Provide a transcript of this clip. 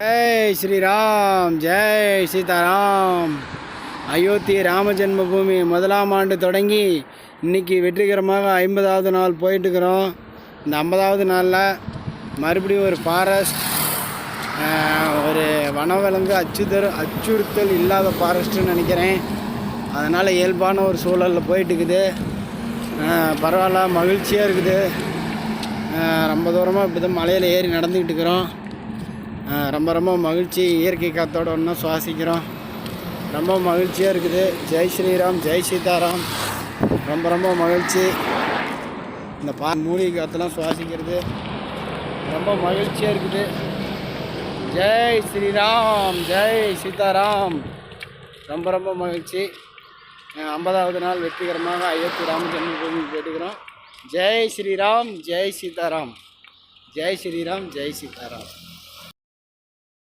ஜெய் ஸ்ரீராம், ஜெய் சீதாராம். அயோத்தி ராம ஜென்மபூமி முதலாம் ஆண்டு தொடங்கி இன்றைக்கி வெற்றிகரமாக 50வது நாள் போயிட்டுருக்குறோம். இந்த 50வது நாளில் மறுபடியும் ஒரு ஃபாரஸ்ட், ஒரு வனவிலங்கு அச்சுறுத்தல் இல்லாத ஃபாரஸ்ட்டுன்னு நினைக்கிறேன். அதனால் இயல்பான ஒரு சூழலில் போயிட்டுருக்குது. பரவாயில்ல, மகிழ்ச்சியாக இருக்குது. ரொம்ப தூரமாக இப்படி தான் மலையில் ஏறி நடந்துக்கிட்டு இருக்கிறோம். ரொம்ப ரொம்ப மகிழ்ச்சி. இயற்கை காற்றோட ஒன்றா சுவாசிக்கிறோம். ரொம்ப மகிழ்ச்சியாக இருக்குது. ஜெய் ஸ்ரீராம், ஜெய் சீதாராம். ரொம்ப ரொம்ப மகிழ்ச்சி. இந்த மூலிகை காற்றெல்லாம் சுவாசிக்கிறது ரொம்ப மகிழ்ச்சியாக இருக்குது. ஜெய் ஸ்ரீராம், ஜெய் சீதாராம். ரொம்ப ரொம்ப மகிழ்ச்சி. 50வது நாள் வெற்றிகரமாக அயோத்தி ராம ஜென்மபூமிக்கு போயிட்டுக்கிறோம். ஜெய் ஸ்ரீராம், ஜெய் சீதாராம். ஜெய் ஸ்ரீராம், ஜெய் சீதாராம்.